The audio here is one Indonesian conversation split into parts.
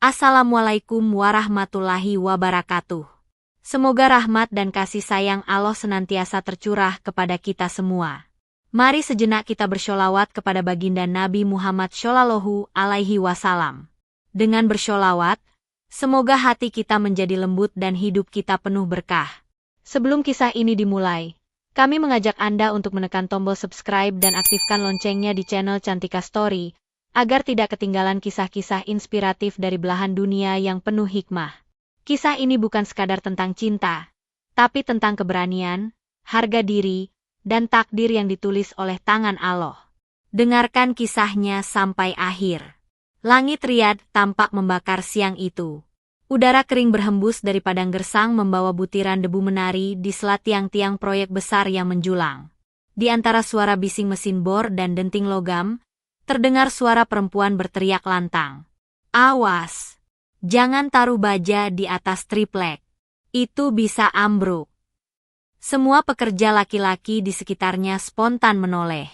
Assalamualaikum warahmatullahi wabarakatuh. Semoga rahmat dan kasih sayang Allah senantiasa tercurah kepada kita semua. Mari sejenak kita bersholawat kepada baginda Nabi Muhammad Shallallahu Alaihi Wasallam. Dengan bersholawat, semoga hati kita menjadi lembut dan hidup kita penuh berkah. Sebelum kisah ini dimulai, kami mengajak Anda untuk menekan tombol subscribe dan aktifkan loncengnya di channel Cantika Story, agar tidak ketinggalan kisah-kisah inspiratif dari belahan dunia yang penuh hikmah. Kisah ini bukan sekadar tentang cinta, tapi tentang keberanian, harga diri, dan takdir yang ditulis oleh tangan Allah. Dengarkan kisahnya sampai akhir. Langit Riyadh tampak membakar siang itu. Udara kering berhembus dari padang gersang membawa butiran debu menari di sela tiang-tiang proyek besar yang menjulang. Di antara suara bising mesin bor dan denting logam, terdengar suara perempuan berteriak lantang. Awas! Jangan taruh baja di atas triplek. Itu bisa ambruk. Semua pekerja laki-laki di sekitarnya spontan menoleh.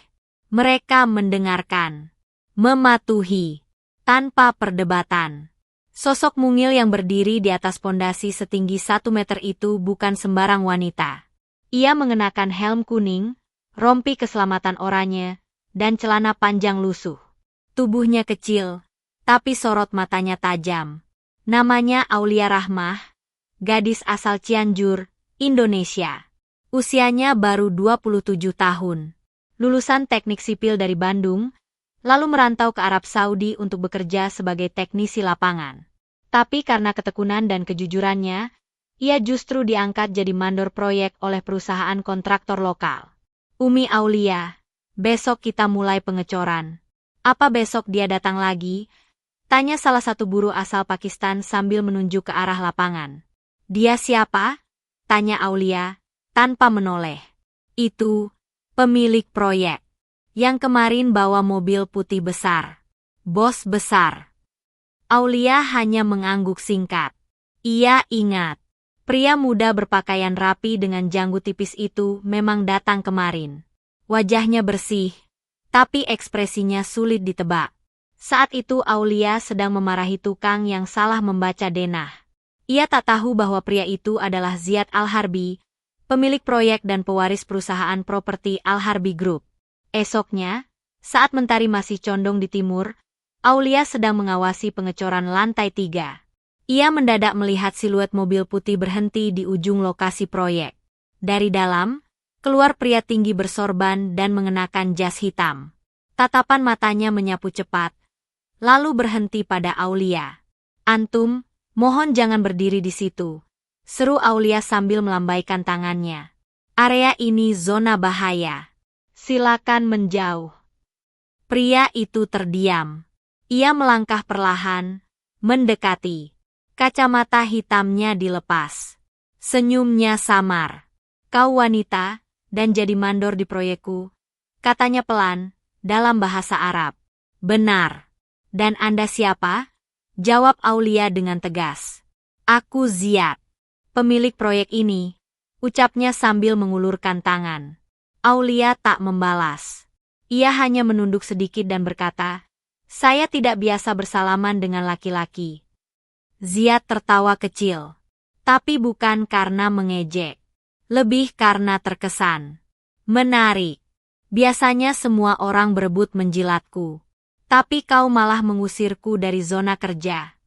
Mereka mendengarkan. Mematuhi. Tanpa perdebatan. Sosok mungil yang berdiri di atas pondasi setinggi 1 meter itu bukan sembarang wanita. Ia mengenakan helm kuning, rompi keselamatan oranye, dan celana panjang lusuh. Tubuhnya kecil, tapi sorot matanya tajam. Namanya Aulia Rahmah, gadis asal Cianjur, Indonesia. Usianya baru 27 tahun. Lulusan teknik sipil dari Bandung, lalu merantau ke Arab Saudi untuk bekerja sebagai teknisi lapangan. Tapi karena ketekunan dan kejujurannya, ia justru diangkat jadi mandor proyek oleh perusahaan kontraktor lokal. Umi Aulia, besok kita mulai pengecoran. Apa besok dia datang lagi? Tanya salah satu buruh asal Pakistan sambil menunjuk ke arah lapangan. Dia siapa? Tanya Aulia, tanpa menoleh. Itu, pemilik proyek. Yang kemarin bawa mobil putih besar. Bos besar. Aulia hanya mengangguk singkat. Ia ingat. Pria muda berpakaian rapi dengan janggut tipis itu memang datang kemarin. Wajahnya bersih, tapi ekspresinya sulit ditebak. Saat itu Aulia sedang memarahi tukang yang salah membaca denah. Ia tak tahu bahwa pria itu adalah Ziyad Al-Harbi, pemilik proyek dan pewaris perusahaan properti Al-Harbi Group. Esoknya, saat mentari masih condong di timur, Aulia sedang mengawasi pengecoran lantai 3. Ia mendadak melihat siluet mobil putih berhenti di ujung lokasi proyek. Dari dalam, keluar pria tinggi bersorban dan mengenakan jas hitam. Tatapan matanya menyapu cepat, lalu berhenti pada Aulia. Antum, mohon jangan berdiri di situ, seru Aulia sambil melambaikan tangannya. Area ini zona bahaya. Silakan menjauh. Pria itu terdiam. Ia melangkah perlahan, mendekati. Kacamata hitamnya dilepas. Senyumnya samar. Kau wanita, dan jadi mandor di proyekku, katanya pelan, dalam bahasa Arab. Benar. Dan Anda siapa? Jawab Aulia dengan tegas. Aku Ziyad, pemilik proyek ini, ucapnya sambil mengulurkan tangan. Aulia tak membalas. Ia hanya menunduk sedikit dan berkata, saya tidak biasa bersalaman dengan laki-laki. Ziyad tertawa kecil, tapi bukan karena mengejek. Lebih karena terkesan. Menarik. Biasanya semua orang berebut menjilatku. Tapi kau malah mengusirku dari zona kerja.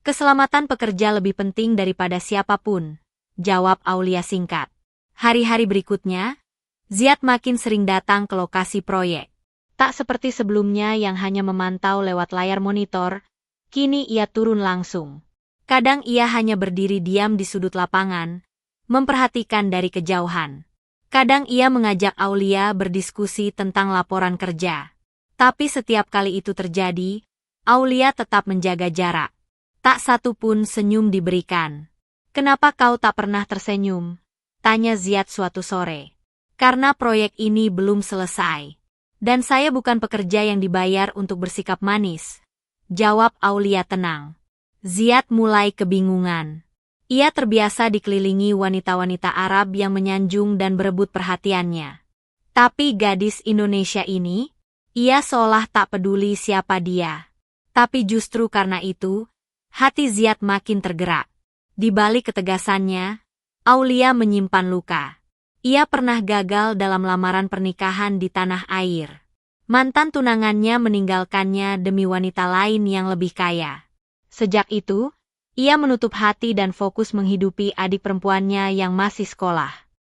Keselamatan pekerja lebih penting daripada siapapun, jawab Aulia singkat. Hari-hari berikutnya, Ziyad makin sering datang ke lokasi proyek. Tak seperti sebelumnya yang hanya memantau lewat layar monitor, kini ia turun langsung. Kadang ia hanya berdiri diam di sudut lapangan, memperhatikan dari kejauhan. Kadang ia mengajak Aulia berdiskusi tentang laporan kerja. Tapi setiap kali itu terjadi, Aulia tetap menjaga jarak. Tak satu pun senyum diberikan. Kenapa kau tak pernah tersenyum? Tanya Ziyad suatu sore. Karena proyek ini belum selesai. Dan saya bukan pekerja yang dibayar untuk bersikap manis. Jawab Aulia tenang. Ziyad mulai kebingungan. Ia terbiasa dikelilingi wanita-wanita Arab yang menyanjung dan berebut perhatiannya. Tapi gadis Indonesia ini, ia seolah tak peduli siapa dia. Tapi justru karena itu, Hati Ziad makin tergerak. Di balik ketegasannya, Aulia menyimpan luka. Ia pernah gagal dalam lamaran pernikahan di tanah air. Mantan tunangannya meninggalkannya demi wanita lain yang lebih kaya. Sejak itu, ia menutup hati dan fokus menghidupi adik perempuannya yang masih sekolah.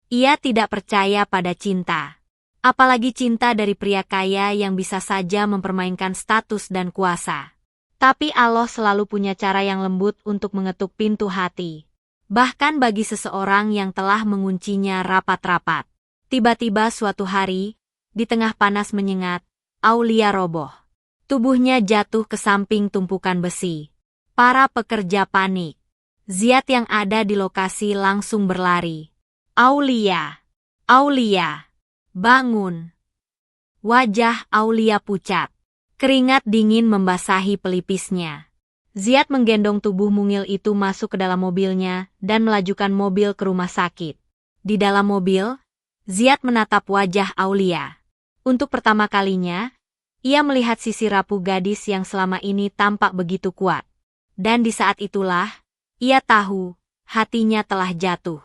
Ia tidak percaya pada cinta. Apalagi cinta dari pria kaya yang bisa saja mempermainkan status dan kuasa. Tapi Allah selalu punya cara yang lembut untuk mengetuk pintu hati. Bahkan bagi seseorang yang telah menguncinya rapat-rapat. Tiba-tiba suatu hari, di tengah panas menyengat, Aulia roboh. Tubuhnya jatuh ke samping tumpukan besi. Para pekerja panik. Ziad yang ada di lokasi langsung berlari. Aulia! Aulia! Bangun! Wajah Aulia pucat. Keringat dingin membasahi pelipisnya. Ziad menggendong tubuh mungil itu masuk ke dalam mobilnya dan melajukan mobil ke rumah sakit. Di dalam mobil, Ziad menatap wajah Aulia. Untuk pertama kalinya, ia melihat sisi rapuh gadis yang selama ini tampak begitu kuat. Dan di saat itulah, ia tahu hatinya telah jatuh.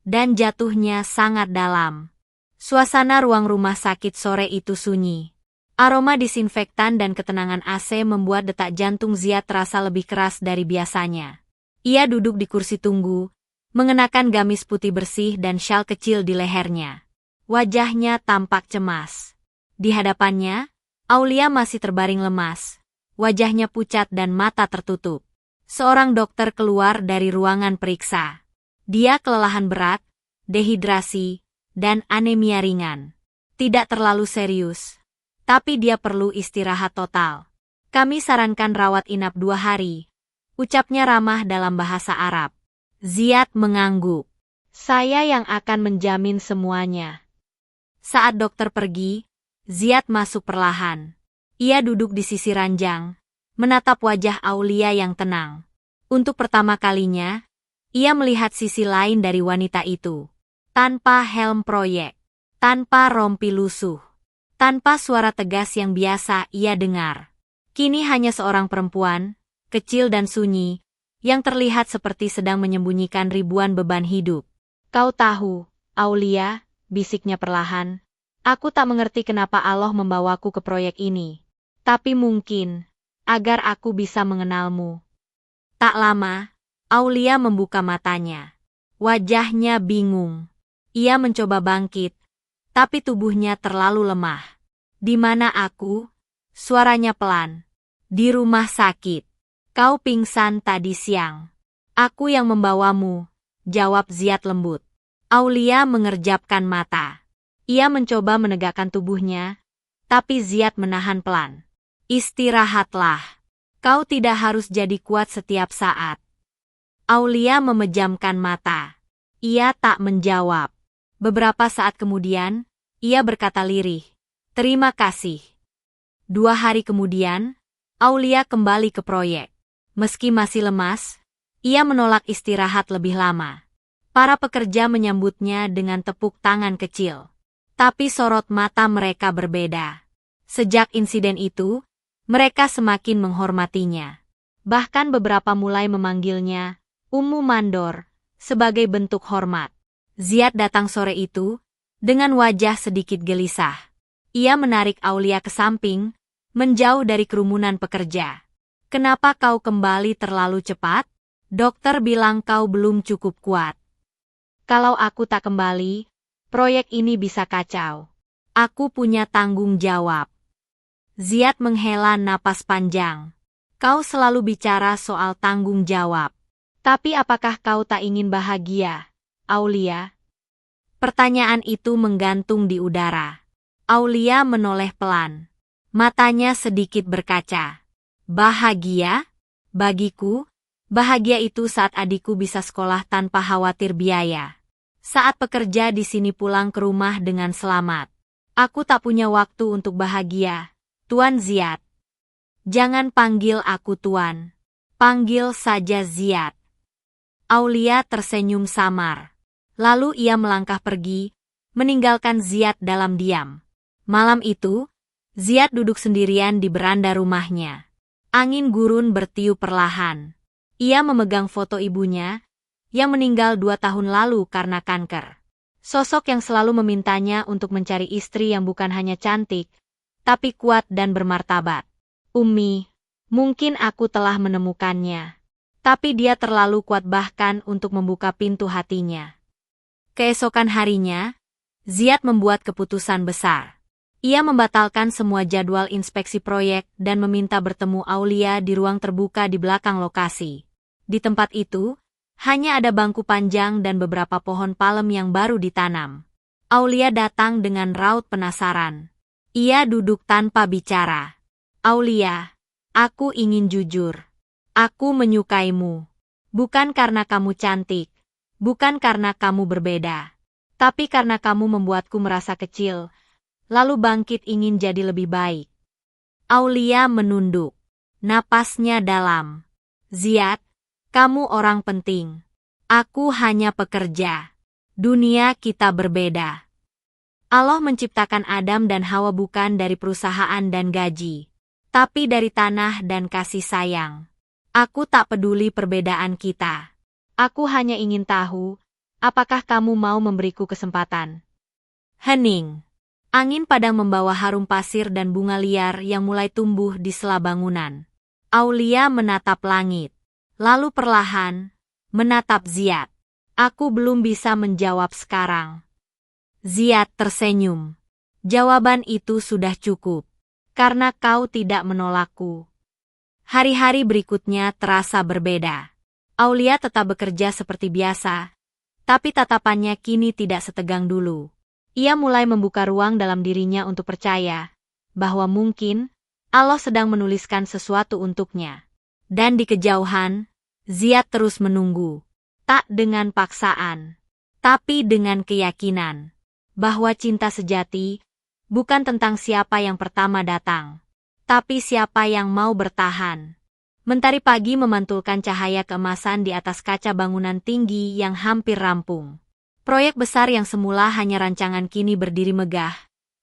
Dan jatuhnya sangat dalam. Suasana ruang rumah sakit sore itu sunyi. Aroma disinfektan dan ketenangan AC membuat detak jantung Ziad terasa lebih keras dari biasanya. Ia duduk di kursi tunggu, mengenakan gamis putih bersih dan syal kecil di lehernya. Wajahnya tampak cemas. Di hadapannya, Aulia masih terbaring lemas. Wajahnya pucat dan mata tertutup. Seorang dokter keluar dari ruangan periksa. Dia kelelahan berat, dehidrasi, dan anemia ringan. Tidak terlalu serius. Tapi dia perlu istirahat total. Kami sarankan rawat inap 2 hari. Ucapnya ramah dalam bahasa Arab. Ziad mengangguk. Saya yang akan menjamin semuanya. Saat dokter pergi, Ziad masuk perlahan. Ia duduk di sisi ranjang, menatap wajah Aulia yang tenang. Untuk pertama kalinya, ia melihat sisi lain dari wanita itu. Tanpa helm proyek, tanpa rompi lusuh. Tanpa suara tegas yang biasa ia dengar. Kini hanya seorang perempuan, kecil dan sunyi, yang terlihat seperti sedang menyembunyikan ribuan beban hidup. Kau tahu, Aulia, bisiknya perlahan. Aku tak mengerti kenapa Allah membawaku ke proyek ini. Tapi mungkin, agar aku bisa mengenalmu. Tak lama, Aulia membuka matanya. Wajahnya bingung. Ia mencoba bangkit. Tapi tubuhnya terlalu lemah. Di mana aku? Suaranya pelan. Di rumah sakit. Kau pingsan tadi siang. Aku yang membawamu, jawab Ziad lembut. Aulia mengerjapkan mata. Ia mencoba menegakkan tubuhnya, tapi Ziad menahan pelan. Istirahatlah. Kau tidak harus jadi kuat setiap saat. Aulia memejamkan mata. Ia tak menjawab. Beberapa saat kemudian, ia berkata lirih, "Terima kasih." 2 hari kemudian, Aulia kembali ke proyek. Meski masih lemas, ia menolak istirahat lebih lama. Para pekerja menyambutnya dengan tepuk tangan kecil. Tapi sorot mata mereka berbeda. Sejak insiden itu, mereka semakin menghormatinya. Bahkan beberapa mulai memanggilnya Ummu Mandor sebagai bentuk hormat. Ziad datang sore itu, dengan wajah sedikit gelisah. Ia menarik Aulia ke samping, menjauh dari kerumunan pekerja. Kenapa kau kembali terlalu cepat? Dokter bilang kau belum cukup kuat. Kalau aku tak kembali, proyek ini bisa kacau. Aku punya tanggung jawab. Ziad menghela napas panjang. Kau selalu bicara soal tanggung jawab. Tapi apakah kau tak ingin bahagia, Aulia? Pertanyaan itu menggantung di udara. Aulia menoleh pelan. Matanya sedikit berkaca. Bahagia? Bagiku, bahagia itu saat adikku bisa sekolah tanpa khawatir biaya. Saat pekerja di sini pulang ke rumah dengan selamat. Aku tak punya waktu untuk bahagia, Tuan Ziad. Jangan panggil aku Tuan. Panggil saja Ziad. Aulia tersenyum samar. Lalu ia melangkah pergi, meninggalkan Ziad dalam diam. Malam itu, Ziad duduk sendirian di beranda rumahnya. Angin gurun bertiup perlahan. Ia memegang foto ibunya, yang meninggal 2 tahun lalu karena kanker. Sosok yang selalu memintanya untuk mencari istri yang bukan hanya cantik, tapi kuat dan bermartabat. Umi, mungkin aku telah menemukannya. Tapi dia terlalu kuat bahkan untuk membuka pintu hatinya. Keesokan harinya, Ziad membuat keputusan besar. Ia membatalkan semua jadwal inspeksi proyek dan meminta bertemu Aulia di ruang terbuka di belakang lokasi. Di tempat itu, hanya ada bangku panjang dan beberapa pohon palem yang baru ditanam. Aulia datang dengan raut penasaran. Ia duduk tanpa bicara. Aulia, aku ingin jujur. Aku menyukaimu. Bukan karena kamu cantik, bukan karena kamu berbeda, tapi karena kamu membuatku merasa kecil, lalu bangkit ingin jadi lebih baik. Aulia menunduk. Napasnya dalam. Ziad, kamu orang penting. Aku hanya pekerja. Dunia kita berbeda. Allah menciptakan Adam dan Hawa bukan dari perusahaan dan gaji, tapi dari tanah dan kasih sayang. Aku tak peduli perbedaan kita. Aku hanya ingin tahu, apakah kamu mau memberiku kesempatan? Hening. Angin padang membawa harum pasir dan bunga liar yang mulai tumbuh di sela bangunan. Aulia menatap langit. Lalu perlahan, menatap Ziad. Aku belum bisa menjawab sekarang. Ziad tersenyum. Jawaban itu sudah cukup. Karena kau tidak menolakku. Hari-hari berikutnya terasa berbeda. Aulia tetap bekerja seperti biasa, tapi tatapannya kini tidak setegang dulu. Ia mulai membuka ruang dalam dirinya untuk percaya bahwa mungkin Allah sedang menuliskan sesuatu untuknya. Dan di kejauhan, Ziad terus menunggu. Tak dengan paksaan, tapi dengan keyakinan bahwa cinta sejati bukan tentang siapa yang pertama datang, tapi siapa yang mau bertahan. Mentari pagi memantulkan cahaya keemasan di atas kaca bangunan tinggi yang hampir rampung. Proyek besar yang semula hanya rancangan kini berdiri megah,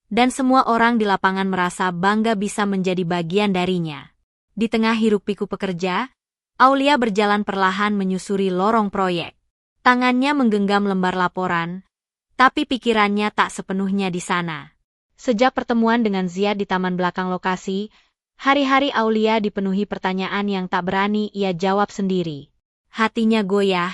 dan semua orang di lapangan merasa bangga bisa menjadi bagian darinya. Di tengah hiruk-pikuk pekerja, Aulia berjalan perlahan menyusuri lorong proyek. Tangannya menggenggam lembar laporan, tapi pikirannya tak sepenuhnya di sana. Sejak pertemuan dengan Ziad di taman belakang lokasi, hari-hari Aulia dipenuhi pertanyaan yang tak berani ia jawab sendiri. Hatinya goyah,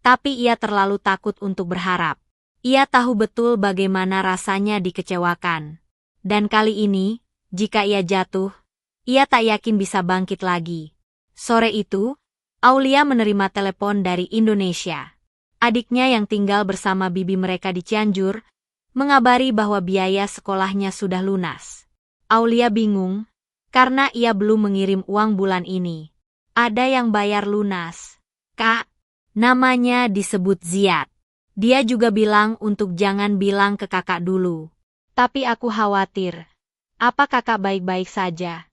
tapi ia terlalu takut untuk berharap. Ia tahu betul bagaimana rasanya dikecewakan. Dan kali ini, jika ia jatuh, ia tak yakin bisa bangkit lagi. Sore itu, Aulia menerima telepon dari Indonesia. Adiknya yang tinggal bersama bibi mereka di Cianjur, mengabari bahwa biaya sekolahnya sudah lunas. Aulia bingung, karena ia belum mengirim uang bulan ini. Ada yang bayar lunas. Kak, namanya disebut Ziad. Dia juga bilang untuk jangan bilang ke kakak dulu. Tapi aku khawatir. Apa kakak baik-baik saja?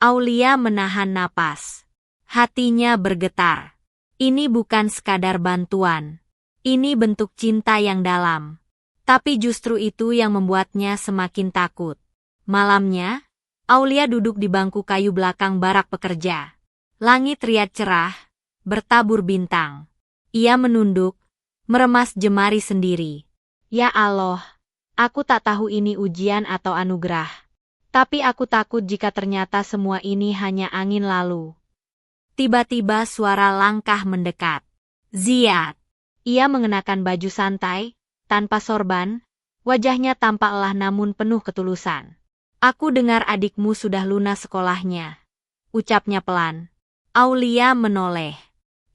Aulia menahan napas. Hatinya bergetar. Ini bukan sekadar bantuan. Ini bentuk cinta yang dalam. Tapi justru itu yang membuatnya semakin takut. Malamnya, Aulia duduk di bangku kayu belakang barak pekerja. Langit riat cerah, bertabur bintang. Ia menunduk, meremas jemari sendiri. Ya Allah, aku tak tahu ini ujian atau anugerah. Tapi aku takut jika ternyata semua ini hanya angin lalu. Tiba-tiba suara langkah mendekat. Ziad. Ia mengenakan baju santai, tanpa sorban, wajahnya tampak lelah namun penuh ketulusan. Aku dengar adikmu sudah lunas sekolahnya. Ucapnya pelan. Aulia menoleh.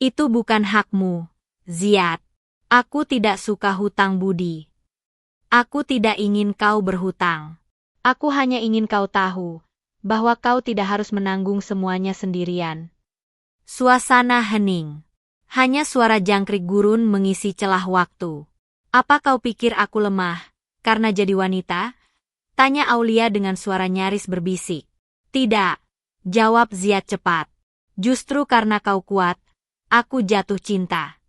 Itu bukan hakmu, Ziad. Aku tidak suka hutang budi. Aku tidak ingin kau berhutang. Aku hanya ingin kau tahu bahwa kau tidak harus menanggung semuanya sendirian. Suasana hening. Hanya suara jangkrik gurun mengisi celah waktu. Apa kau pikir aku lemah karena jadi wanita? Tanya Aulia dengan suara nyaris berbisik. Tidak, jawab Ziad cepat. Justru karena kau kuat, aku jatuh cinta.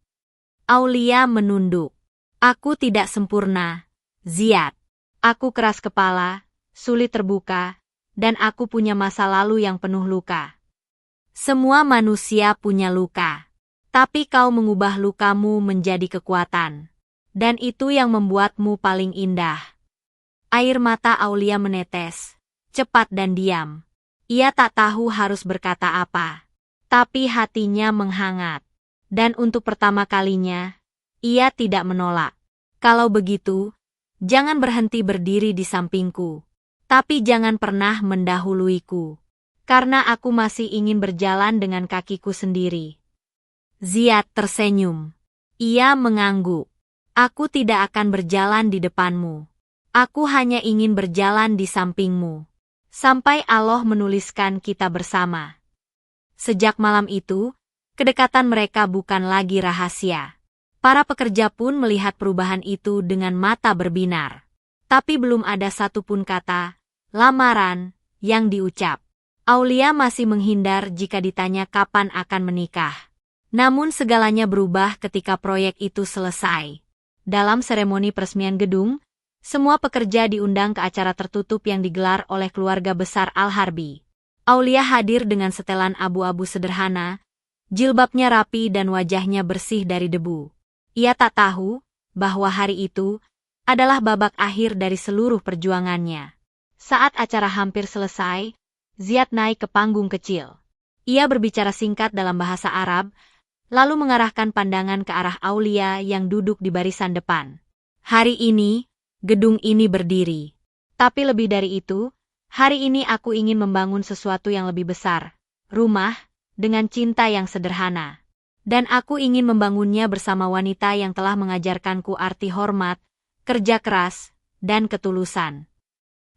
Aulia menunduk. Aku tidak sempurna, Ziad. Aku keras kepala, sulit terbuka, dan aku punya masa lalu yang penuh luka. Semua manusia punya luka. Tapi kau mengubah lukamu menjadi kekuatan. Dan itu yang membuatmu paling indah. Air mata Aulia menetes, cepat dan diam. Ia tak tahu harus berkata apa. Tapi hatinya menghangat. Dan untuk pertama kalinya, ia tidak menolak. Kalau begitu, jangan berhenti berdiri di sampingku. Tapi jangan pernah mendahuluiku. Karena aku masih ingin berjalan dengan kakiku sendiri. Ziyad tersenyum. Ia mengangguk. Aku tidak akan berjalan di depanmu. Aku hanya ingin berjalan di sampingmu. Sampai Allah menuliskan kita bersama. Sejak malam itu, kedekatan mereka bukan lagi rahasia. Para pekerja pun melihat perubahan itu dengan mata berbinar. Tapi belum ada satupun kata lamaran yang diucap. Aulia masih menghindar jika ditanya kapan akan menikah. Namun segalanya berubah ketika proyek itu selesai. Dalam seremoni peresmian gedung, semua pekerja diundang ke acara tertutup yang digelar oleh keluarga besar Al-Harbi. Aulia hadir dengan setelan abu-abu sederhana, jilbabnya rapi dan wajahnya bersih dari debu. Ia tak tahu bahwa hari itu adalah babak akhir dari seluruh perjuangannya. Saat acara hampir selesai, Ziyad naik ke panggung kecil. Ia berbicara singkat dalam bahasa Arab, lalu mengarahkan pandangan ke arah Aulia yang duduk di barisan depan. Hari ini, gedung ini berdiri. Tapi lebih dari itu, hari ini aku ingin membangun sesuatu yang lebih besar. Rumah, dengan cinta yang sederhana. Dan aku ingin membangunnya bersama wanita yang telah mengajarkanku arti hormat, kerja keras, dan ketulusan.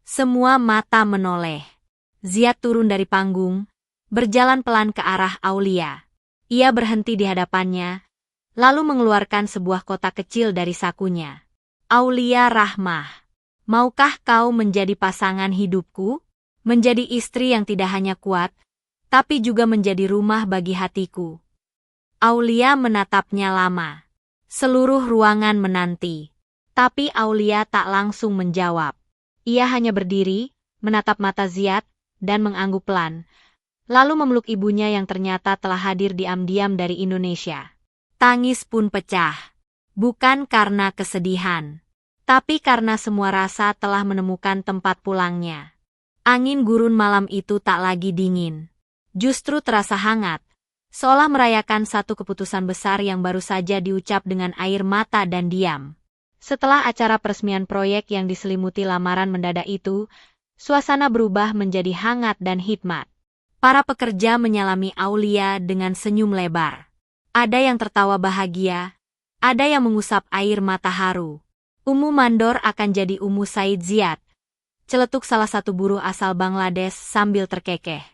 Semua mata menoleh. Ziyad turun dari panggung, berjalan pelan ke arah Aulia. Ia berhenti di hadapannya, lalu mengeluarkan sebuah kotak kecil dari sakunya. Aulia Rahmah, maukah kau menjadi pasangan hidupku? Menjadi istri yang tidak hanya kuat, tapi juga menjadi rumah bagi hatiku. Aulia menatapnya lama. Seluruh ruangan menanti. Tapi Aulia tak langsung menjawab. Ia hanya berdiri, menatap mata Ziyad, dan mengangguk pelan, lalu memeluk ibunya yang ternyata telah hadir diam-diam dari Indonesia. Tangis pun pecah, bukan karena kesedihan, tapi karena semua rasa telah menemukan tempat pulangnya. Angin gurun malam itu tak lagi dingin, justru terasa hangat, seolah merayakan satu keputusan besar yang baru saja diucap dengan air mata dan diam. Setelah acara peresmian proyek yang diselimuti lamaran mendadak itu, suasana berubah menjadi hangat dan hikmat. Para pekerja menyalami Aulia dengan senyum lebar. Ada yang tertawa bahagia, ada yang mengusap air mata haru. Umu Mandor akan jadi Umu Said Ziyad, celetuk salah satu buruh asal Bangladesh sambil terkekeh.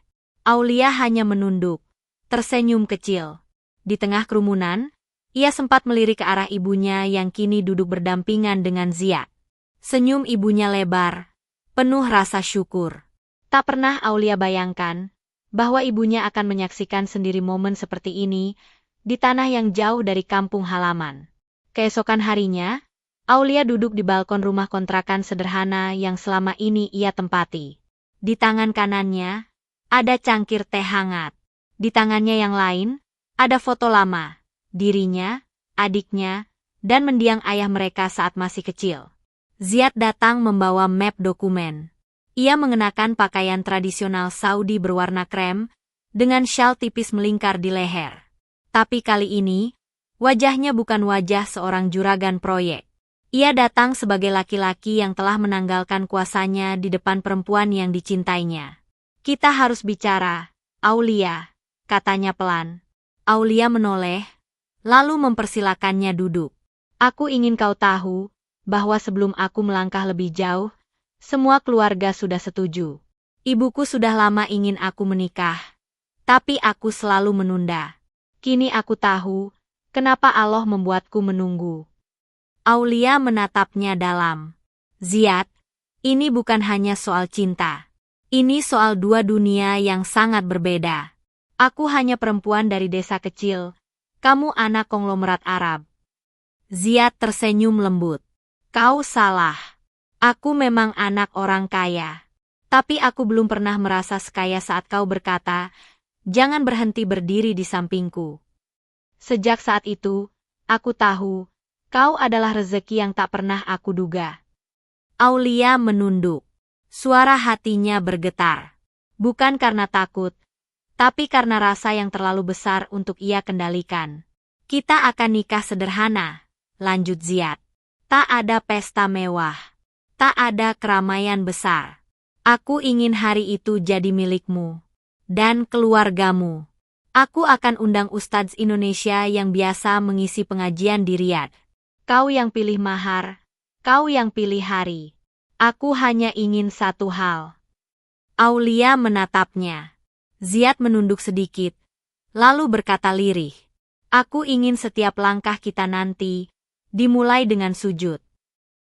Aulia hanya menunduk, tersenyum kecil. Di tengah kerumunan, ia sempat melirik ke arah ibunya yang kini duduk berdampingan dengan Ziyad. Senyum ibunya lebar, penuh rasa syukur. Tak pernah Aulia bayangkan bahwa ibunya akan menyaksikan sendiri momen seperti ini di tanah yang jauh dari kampung halaman. Keesokan harinya, Aulia duduk di balkon rumah kontrakan sederhana yang selama ini ia tempati. Di tangan kanannya, ada cangkir teh hangat. Di tangannya yang lain, ada foto lama, dirinya, adiknya, dan mendiang ayah mereka saat masih kecil. Ziyad datang membawa map dokumen. Ia mengenakan pakaian tradisional Saudi berwarna krem, dengan syal tipis melingkar di leher. Tapi kali ini, wajahnya bukan wajah seorang juragan proyek. Ia datang sebagai laki-laki yang telah menanggalkan kuasanya di depan perempuan yang dicintainya. Kita harus bicara, Aulia, katanya pelan. Aulia menoleh, lalu mempersilakannya duduk. Aku ingin kau tahu bahwa sebelum aku melangkah lebih jauh, semua keluarga sudah setuju. Ibuku sudah lama ingin aku menikah, tapi aku selalu menunda. Kini aku tahu kenapa Allah membuatku menunggu. Aulia menatapnya dalam. Ziyad, ini bukan hanya soal cinta. Ini soal dua dunia yang sangat berbeda. Aku hanya perempuan dari desa kecil, kamu anak konglomerat Arab. Ziyad tersenyum lembut. Kau salah. Aku memang anak orang kaya. Tapi aku belum pernah merasa sekaya saat kau berkata, Jangan berhenti berdiri di sampingku. Sejak saat itu, aku tahu, kau adalah rezeki yang tak pernah aku duga. Aulia menunduk. Suara hatinya bergetar. Bukan karena takut, tapi karena rasa yang terlalu besar untuk ia kendalikan. Kita akan nikah sederhana, lanjut Ziyad. Tak ada pesta mewah. Tak ada keramaian besar. Aku ingin hari itu jadi milikmu. Dan keluargamu. Aku akan undang Ustadz Indonesia yang biasa mengisi pengajian di Riyadh. Kau yang pilih mahar. Kau yang pilih hari. Aku hanya ingin satu hal. Aulia menatapnya. Ziyad menunduk sedikit. Lalu berkata lirih. Aku ingin setiap langkah kita nanti dimulai dengan sujud.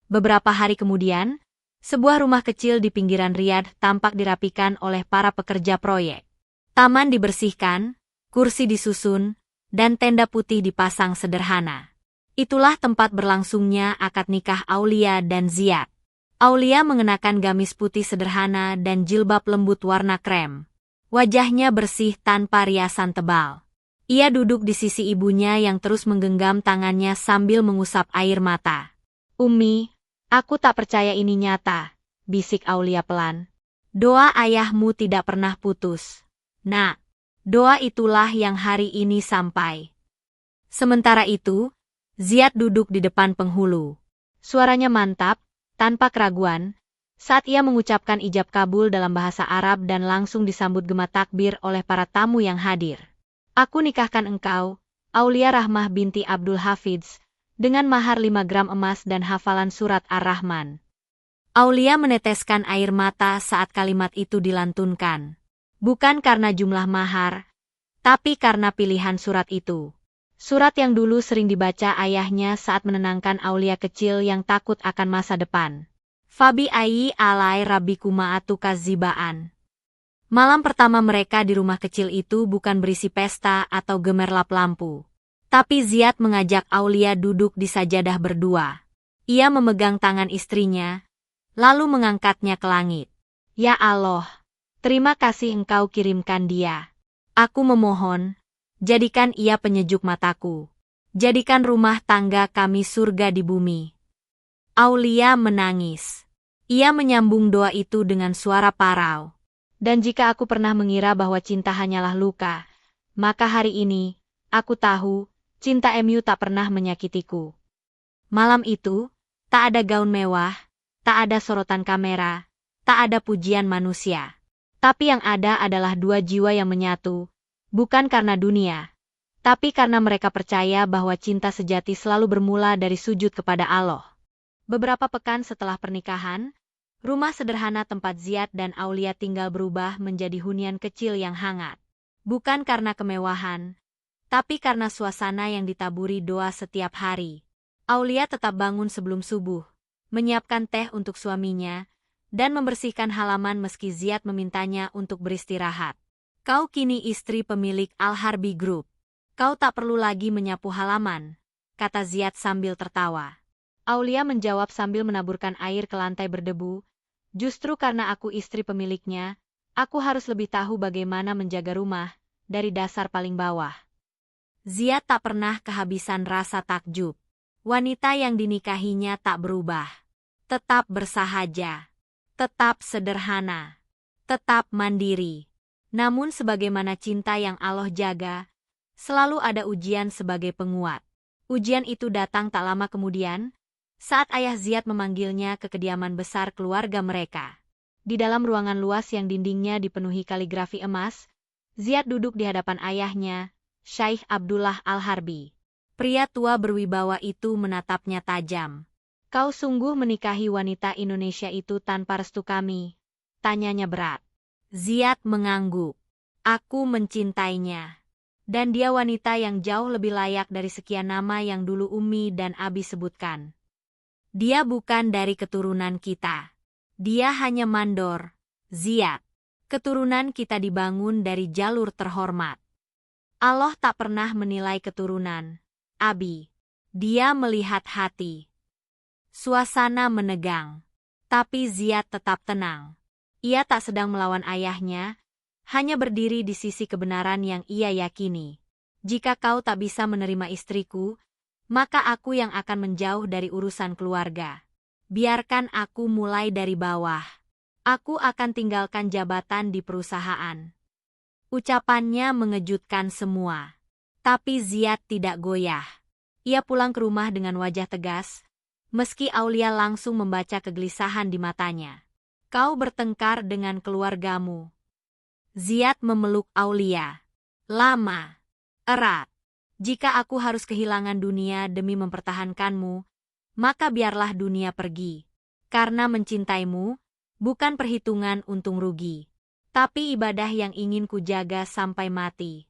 Beberapa hari kemudian, sebuah rumah kecil di pinggiran Riyadh tampak dirapikan oleh para pekerja proyek. Taman dibersihkan, kursi disusun, dan tenda putih dipasang sederhana. Itulah tempat berlangsungnya akad nikah Aulia dan Ziyad. Aulia mengenakan gamis putih sederhana dan jilbab lembut warna krem. Wajahnya bersih tanpa riasan tebal. Ia duduk di sisi ibunya yang terus menggenggam tangannya sambil mengusap air mata. Umi, aku tak percaya ini nyata, bisik Aulia pelan. Doa ayahmu tidak pernah putus. Nak, doa itulah yang hari ini sampai. Sementara itu, Ziyad duduk di depan penghulu. Suaranya mantap, tanpa keraguan, saat ia mengucapkan ijab kabul dalam bahasa Arab dan langsung disambut gema takbir oleh para tamu yang hadir. Aku nikahkan engkau, Aulia Rahmah binti Abdul Hafidz, dengan mahar 5 gram emas dan hafalan surat Ar-Rahman. Aulia meneteskan air mata saat kalimat itu dilantunkan. Bukan karena jumlah mahar, tapi karena pilihan surat itu. Surat yang dulu sering dibaca ayahnya saat menenangkan Aulia kecil yang takut akan masa depan. Fabi ayyi alai rabbikuma atukazibaan. Malam pertama mereka di rumah kecil itu bukan berisi pesta atau gemerlap lampu. Tapi Ziyad mengajak Aulia duduk di sajadah berdua. Ia memegang tangan istrinya, lalu mengangkatnya ke langit. Ya Allah, terima kasih engkau kirimkan dia. Aku memohon, jadikan ia penyejuk mataku. Jadikan rumah tangga kami surga di bumi. Aulia menangis. Ia menyambung doa itu dengan suara parau. Dan jika aku pernah mengira bahwa cinta hanyalah luka, maka hari ini, aku tahu, cinta MU tak pernah menyakitiku. Malam itu, tak ada gaun mewah, tak ada sorotan kamera, tak ada pujian manusia. Tapi yang ada adalah dua jiwa yang menyatu, bukan karena dunia, tapi karena mereka percaya bahwa cinta sejati selalu bermula dari sujud kepada Allah. Beberapa pekan setelah pernikahan, rumah sederhana tempat Ziyad dan Aulia tinggal berubah menjadi hunian kecil yang hangat. Bukan karena kemewahan, tapi karena suasana yang ditaburi doa setiap hari. Aulia tetap bangun sebelum subuh, menyiapkan teh untuk suaminya, dan membersihkan halaman meski Ziyad memintanya untuk beristirahat. Kau kini istri pemilik Al-Harbi Group. Kau tak perlu lagi menyapu halaman, kata Ziyad sambil tertawa. Aulia menjawab sambil menaburkan air ke lantai berdebu. Justru karena aku istri pemiliknya, aku harus lebih tahu bagaimana menjaga rumah, dari dasar paling bawah. Ziyad tak pernah kehabisan rasa takjub. Wanita yang dinikahinya tak berubah. Tetap bersahaja. Tetap sederhana. Tetap mandiri. Namun sebagaimana cinta yang Allah jaga, selalu ada ujian sebagai penguat. Ujian itu datang tak lama kemudian, saat ayah Ziyad memanggilnya ke kediaman besar keluarga mereka. Di dalam ruangan luas yang dindingnya dipenuhi kaligrafi emas, Ziyad duduk di hadapan ayahnya, Syekh Abdullah Al-Harbi. Pria tua berwibawa itu menatapnya tajam. Kau sungguh menikahi wanita Indonesia itu tanpa restu kami? Tanyanya berat. Ziyad mengangguk. Aku mencintainya. Dan dia wanita yang jauh lebih layak dari sekian nama yang dulu Umi dan Abi sebutkan. Dia bukan dari keturunan kita. Dia hanya mandor, Ziyad. Keturunan kita dibangun dari jalur terhormat. Allah tak pernah menilai keturunan, Abi. Dia melihat hati. Suasana menegang. Tapi Ziyad tetap tenang. Ia tak sedang melawan ayahnya, hanya berdiri di sisi kebenaran yang ia yakini. Jika kau tak bisa menerima istriku, maka aku yang akan menjauh dari urusan keluarga. Biarkan aku mulai dari bawah. Aku akan tinggalkan jabatan di perusahaan. Ucapannya mengejutkan semua. Tapi Ziyad tidak goyah. Ia pulang ke rumah dengan wajah tegas, meski Aulia langsung membaca kegelisahan di matanya. Kau bertengkar dengan keluargamu. Ziyad memeluk Aulia. Lama. Erat. Jika aku harus kehilangan dunia demi mempertahankanmu, maka biarlah dunia pergi. Karena mencintaimu, bukan perhitungan untung rugi, tapi ibadah yang ingin kujaga sampai mati.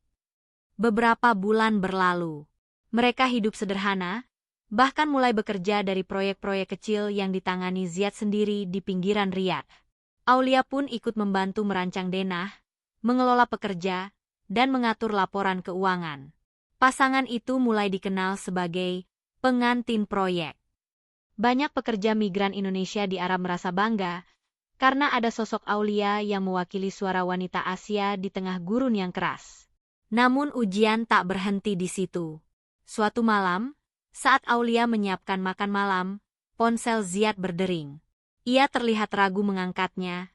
Beberapa bulan berlalu. Mereka hidup sederhana, bahkan mulai bekerja dari proyek-proyek kecil yang ditangani Ziyad sendiri di pinggiran Riyadh. Aulia pun ikut membantu merancang denah, mengelola pekerja, dan mengatur laporan keuangan. Pasangan itu mulai dikenal sebagai pengantin proyek. Banyak pekerja migran Indonesia di Arab merasa bangga karena ada sosok Aulia yang mewakili suara wanita Asia di tengah gurun yang keras. Namun ujian tak berhenti di situ. Suatu malam, saat Aulia menyiapkan makan malam, ponsel Ziyad berdering. Ia terlihat ragu mengangkatnya,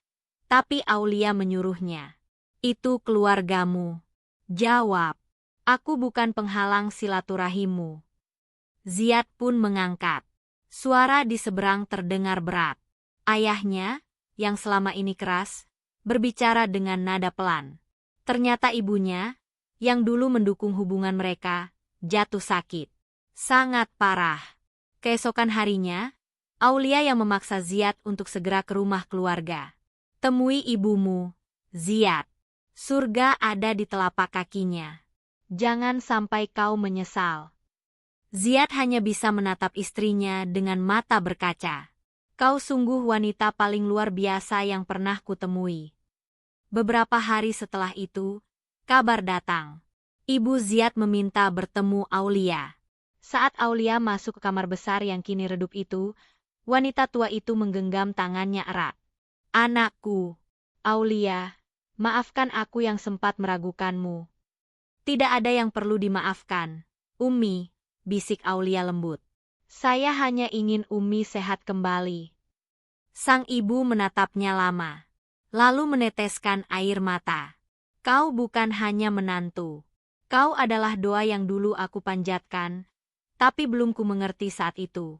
tapi Aulia menyuruhnya. Itu keluargamu. Jawab, aku bukan penghalang silaturahimmu. Ziyad pun mengangkat. Suara di seberang terdengar berat. Ayahnya, yang selama ini keras, berbicara dengan nada pelan. Ternyata ibunya, yang dulu mendukung hubungan mereka, jatuh sakit. Sangat parah. Keesokan harinya, Aulia yang memaksa Ziyad untuk segera ke rumah keluarga. Temui ibumu, Ziyad. Surga ada di telapak kakinya. Jangan sampai kau menyesal. Ziyad hanya bisa menatap istrinya dengan mata berkaca. Kau sungguh wanita paling luar biasa yang pernah kutemui. Beberapa hari setelah itu, kabar datang. Ibu Ziyad meminta bertemu Aulia. Saat Aulia masuk ke kamar besar yang kini redup itu, wanita tua itu menggenggam tangannya erat. Anakku, Aulia, maafkan aku yang sempat meragukanmu. Tidak ada yang perlu dimaafkan, Umi, bisik Aulia lembut. Saya hanya ingin Umi sehat kembali. Sang ibu menatapnya lama, lalu meneteskan air mata. Kau bukan hanya menantu. Kau adalah doa yang dulu aku panjatkan, tapi belum ku mengerti saat itu.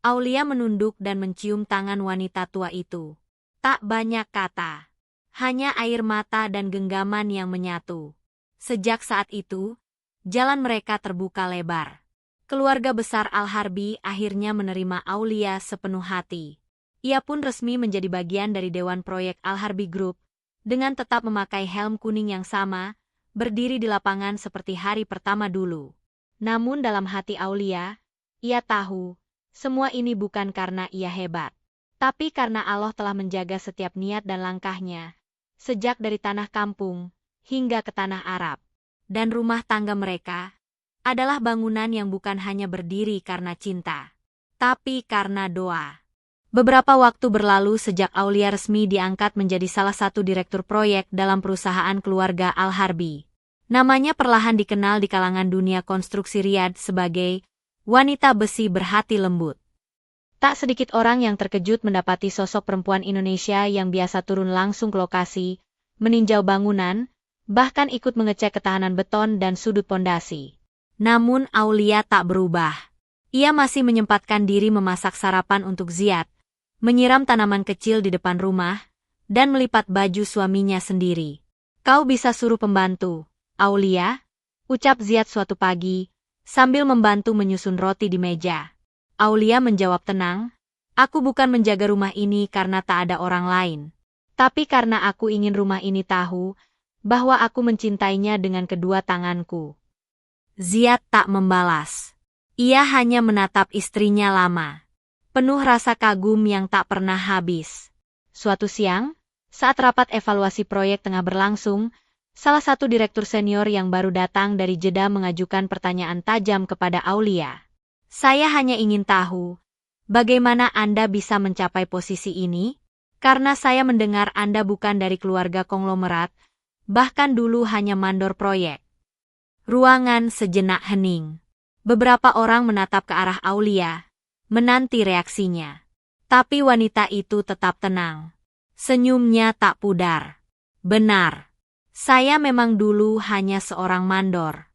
Aulia menunduk dan mencium tangan wanita tua itu. Tak banyak kata, hanya air mata dan genggaman yang menyatu. Sejak saat itu, jalan mereka terbuka lebar. Keluarga besar Al-Harbi akhirnya menerima Aulia sepenuh hati. Ia pun resmi menjadi bagian dari Dewan Proyek Al-Harbi Group, dengan tetap memakai helm kuning yang sama, berdiri di lapangan seperti hari pertama dulu. Namun dalam hati Aulia, ia tahu, semua ini bukan karena ia hebat, tapi karena Allah telah menjaga setiap niat dan langkahnya, sejak dari tanah kampung, hingga ke tanah Arab. Dan rumah tangga mereka adalah bangunan yang bukan hanya berdiri karena cinta, tapi karena doa. Beberapa waktu berlalu sejak Aulia resmi diangkat menjadi salah satu direktur proyek dalam perusahaan keluarga Al-Harbi. Namanya perlahan dikenal di kalangan dunia konstruksi Riyadh sebagai wanita besi berhati lembut. Tak sedikit orang yang terkejut mendapati sosok perempuan Indonesia yang biasa turun langsung ke lokasi, meninjau bangunan, bahkan ikut mengecek ketahanan beton dan sudut pondasi. Namun Aulia tak berubah. Ia masih menyempatkan diri memasak sarapan untuk Ziyad, menyiram tanaman kecil di depan rumah, dan melipat baju suaminya sendiri. Kau bisa suruh pembantu, Aulia, ucap Ziyad suatu pagi, sambil membantu menyusun roti di meja. Aulia menjawab tenang, aku bukan menjaga rumah ini karena tak ada orang lain, tapi karena aku ingin rumah ini tahu bahwa aku mencintainya dengan kedua tanganku. Ziyad tak membalas. Ia hanya menatap istrinya lama, penuh rasa kagum yang tak pernah habis. Suatu siang, saat rapat evaluasi proyek tengah berlangsung, salah satu direktur senior yang baru datang dari Jeddah mengajukan pertanyaan tajam kepada Aulia. Saya hanya ingin tahu, bagaimana Anda bisa mencapai posisi ini? Karena saya mendengar Anda bukan dari keluarga konglomerat, bahkan dulu hanya mandor proyek. Ruangan sejenak hening. Beberapa orang menatap ke arah Aulia, menanti reaksinya. Tapi wanita itu tetap tenang. Senyumnya tak pudar. Benar. Saya memang dulu hanya seorang mandor.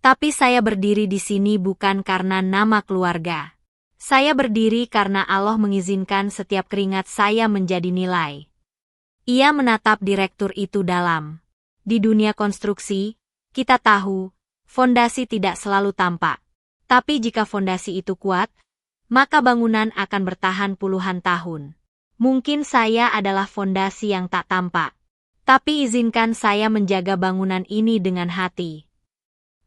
Tapi saya berdiri di sini bukan karena nama keluarga. Saya berdiri karena Allah mengizinkan setiap keringat saya menjadi nilai. Ia menatap direktur itu dalam. Di dunia konstruksi, kita tahu, fondasi tidak selalu tampak. Tapi jika fondasi itu kuat, maka bangunan akan bertahan puluhan tahun. Mungkin saya adalah fondasi yang tak tampak. Tapi izinkan saya menjaga bangunan ini dengan hati.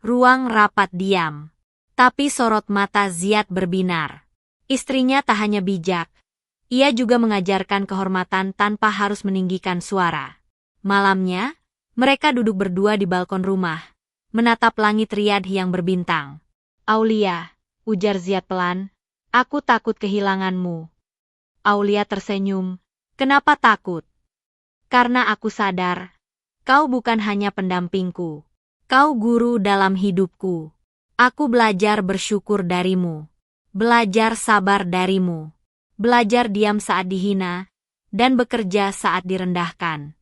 Ruang rapat diam. Tapi sorot mata Ziyad berbinar. Istrinya tak hanya bijak, ia juga mengajarkan kehormatan tanpa harus meninggikan suara. Malamnya, mereka duduk berdua di balkon rumah, menatap langit Riyadh yang berbintang. Aulia, ujar Ziyad pelan, aku takut kehilanganmu. Aulia tersenyum, kenapa takut? Karena aku sadar, kau bukan hanya pendampingku. Kau guru dalam hidupku. Aku belajar bersyukur darimu. Belajar sabar darimu. Belajar diam saat dihina, dan bekerja saat direndahkan.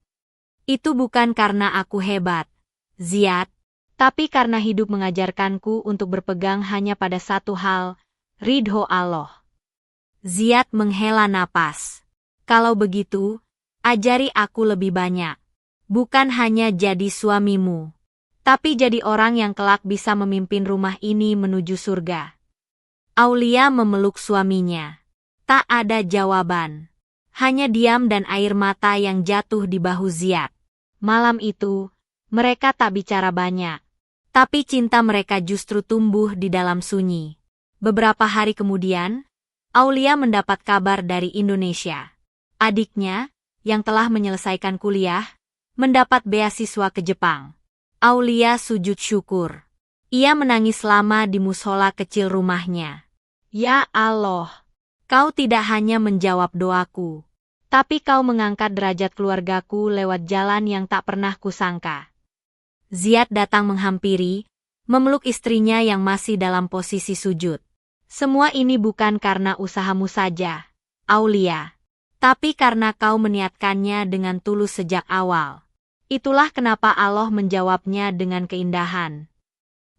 Itu bukan karena aku hebat, Ziyad, tapi karena hidup mengajarkanku untuk berpegang hanya pada satu hal, ridho Allah. Ziyad menghela napas. Kalau begitu, ajari aku lebih banyak. Bukan hanya jadi suamimu, tapi jadi orang yang kelak bisa memimpin rumah ini menuju surga. Aulia memeluk suaminya. Tak ada jawaban. Hanya diam dan air mata yang jatuh di bahu Ziyad. Malam itu, mereka tak bicara banyak. Tapi cinta mereka justru tumbuh di dalam sunyi. Beberapa hari kemudian, Aulia mendapat kabar dari Indonesia. Adiknya, yang telah menyelesaikan kuliah, mendapat beasiswa ke Jepang. Aulia sujud syukur. Ia menangis lama di musola kecil rumahnya. Ya Allah, kau tidak hanya menjawab doaku, tapi kau mengangkat derajat keluargaku lewat jalan yang tak pernah kusangka. Ziyad datang menghampiri, memeluk istrinya yang masih dalam posisi sujud. Semua ini bukan karena usahamu saja, Aulia, tapi karena kau meniatkannya dengan tulus sejak awal. Itulah kenapa Allah menjawabnya dengan keindahan.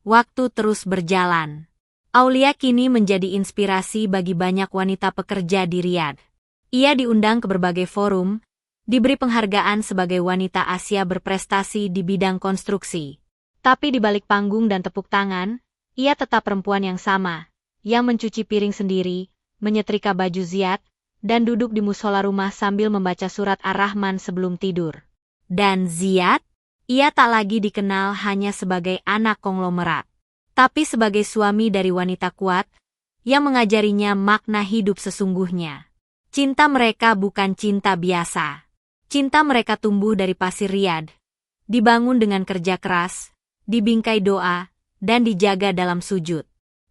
Waktu terus berjalan. Aulia kini menjadi inspirasi bagi banyak wanita pekerja di Riyadh. Ia diundang ke berbagai forum, diberi penghargaan sebagai wanita Asia berprestasi di bidang konstruksi. Tapi di balik panggung dan tepuk tangan, ia tetap perempuan yang sama, yang mencuci piring sendiri, menyetrika baju Ziyad, dan duduk di musola rumah sambil membaca surat Ar-Rahman sebelum tidur. Dan Ziyad, ia tak lagi dikenal hanya sebagai anak konglomerat, tapi sebagai suami dari wanita kuat, yang mengajarinya makna hidup sesungguhnya. Cinta mereka bukan cinta biasa. Cinta mereka tumbuh dari pasir Riyadh, dibangun dengan kerja keras, dibingkai doa, dan dijaga dalam sujud.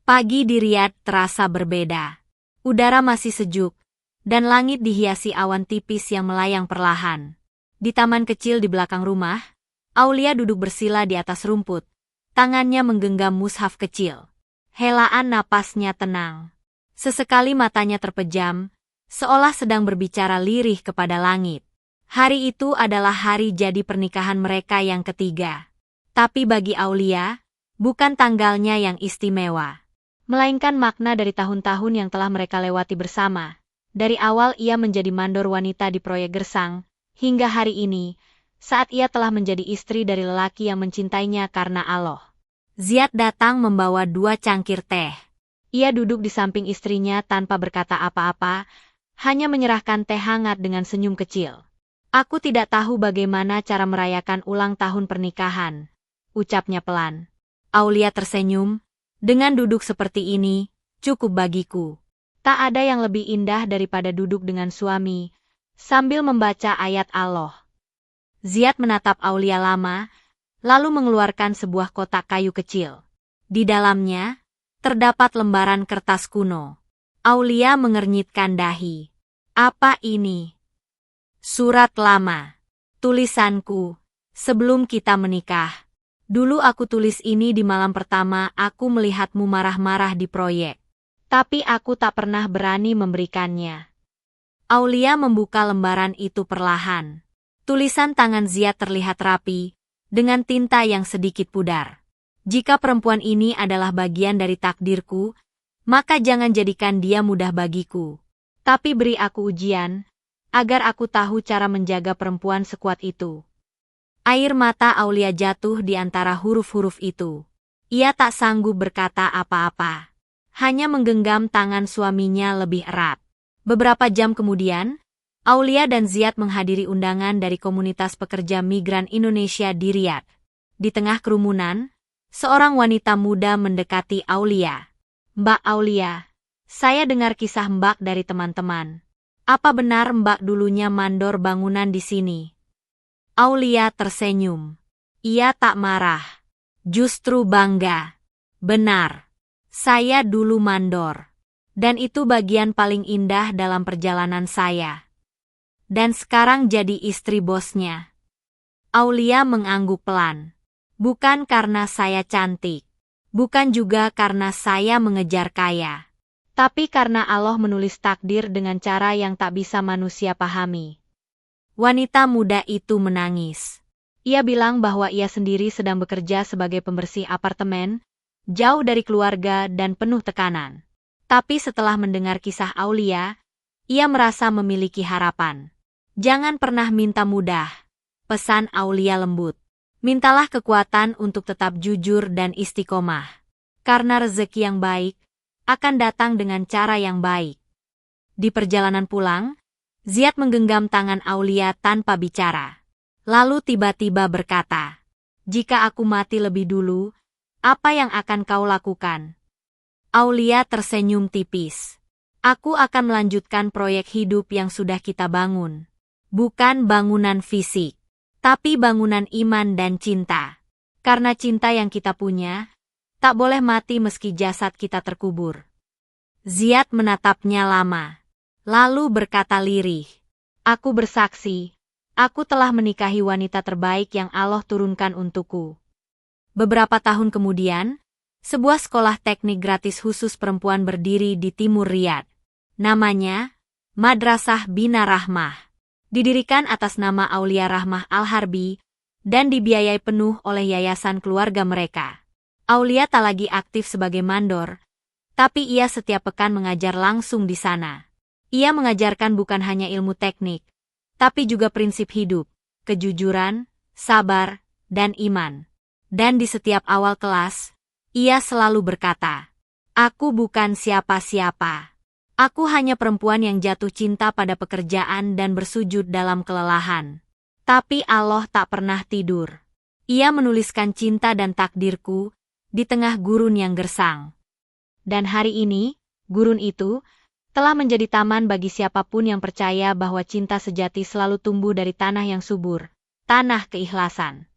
Pagi di Riyadh terasa berbeda. Udara masih sejuk, dan langit dihiasi awan tipis yang melayang perlahan. Di taman kecil di belakang rumah, Aulia duduk bersila di atas rumput, tangannya menggenggam mushaf kecil. Helaan napasnya tenang. Sesekali matanya terpejam, seolah sedang berbicara lirih kepada langit. Hari itu adalah hari jadi pernikahan mereka yang ketiga. Tapi bagi Aulia, bukan tanggalnya yang istimewa, melainkan makna dari tahun-tahun yang telah mereka lewati bersama. Dari awal ia menjadi mandor wanita di proyek Gersang, hingga hari ini, saat ia telah menjadi istri dari lelaki yang mencintainya karena Allah. Ziyad datang membawa 2 cangkir teh. Ia duduk di samping istrinya tanpa berkata apa-apa, hanya menyerahkan teh hangat dengan senyum kecil. Aku tidak tahu bagaimana cara merayakan ulang tahun pernikahan, ucapnya pelan. Aulia tersenyum, dengan duduk seperti ini, cukup bagiku. Tak ada yang lebih indah daripada duduk dengan suami, sambil membaca ayat Allah. Ziyad menatap Aulia lama, lalu mengeluarkan sebuah kotak kayu kecil. Di dalamnya, terdapat lembaran kertas kuno. Aulia mengernyitkan dahi. Apa ini? Surat lama. Tulisanku. Sebelum kita menikah. Dulu aku tulis ini di malam pertama aku melihatmu marah-marah di proyek. Tapi aku tak pernah berani memberikannya. Aulia membuka lembaran itu perlahan. Tulisan tangan Ziad terlihat rapi, dengan tinta yang sedikit pudar. Jika perempuan ini adalah bagian dari takdirku, maka jangan jadikan dia mudah bagiku. Tapi beri aku ujian, agar aku tahu cara menjaga perempuan sekuat itu. Air mata Aulia jatuh di antara huruf-huruf itu. Ia tak sanggup berkata apa-apa. Hanya menggenggam tangan suaminya lebih erat. Beberapa jam kemudian, Aulia dan Ziad menghadiri undangan dari komunitas pekerja migran Indonesia di Riyadh. Di tengah kerumunan, seorang wanita muda mendekati Aulia. Mbak Aulia, saya dengar kisah Mbak dari teman-teman. Apa benar Mbak dulunya mandor bangunan di sini? Aulia tersenyum. Ia tak marah. Justru bangga. Benar. Saya dulu mandor. Dan itu bagian paling indah dalam perjalanan saya. Dan sekarang jadi istri bosnya. Aulia mengangguk pelan. Bukan karena saya cantik. Bukan juga karena saya mengejar kaya. Tapi karena Allah menulis takdir dengan cara yang tak bisa manusia pahami. Wanita muda itu menangis. Ia bilang bahwa ia sendiri sedang bekerja sebagai pembersih apartemen, jauh dari keluarga dan penuh tekanan. Tapi setelah mendengar kisah Aulia, ia merasa memiliki harapan. Jangan pernah minta mudah, pesan Aulia lembut. Mintalah kekuatan untuk tetap jujur dan istiqomah. Karena rezeki yang baik akan datang dengan cara yang baik. Di perjalanan pulang, Ziad menggenggam tangan Aulia tanpa bicara. Lalu tiba-tiba berkata, "Jika aku mati lebih dulu, apa yang akan kau lakukan?" Aulia tersenyum tipis. "Aku akan melanjutkan proyek hidup yang sudah kita bangun. Bukan bangunan fisik, tapi bangunan iman dan cinta. Karena cinta yang kita punya, tak boleh mati meski jasad kita terkubur." Ziad menatapnya lama, lalu berkata lirih, "Aku bersaksi, aku telah menikahi wanita terbaik yang Allah turunkan untukku." Beberapa tahun kemudian, sebuah sekolah teknik gratis khusus perempuan berdiri di timur Riyadh. Namanya Madrasah Bina Rahmah. Didirikan atas nama Aulia Rahmah Al-Harbi dan dibiayai penuh oleh yayasan keluarga mereka. Aulia tak lagi aktif sebagai mandor, tapi ia setiap pekan mengajar langsung di sana. Ia mengajarkan bukan hanya ilmu teknik, tapi juga prinsip hidup, kejujuran, sabar, dan iman. Dan di setiap awal kelas, ia selalu berkata, "Aku bukan siapa-siapa. Aku hanya perempuan yang jatuh cinta pada pekerjaan dan bersujud dalam kelelahan. Tapi Allah tak pernah tidur. Ia menuliskan cinta dan takdirku di tengah gurun yang gersang." Dan hari ini, gurun itu telah menjadi taman bagi siapapun yang percaya bahwa cinta sejati selalu tumbuh dari tanah yang subur, tanah keikhlasan.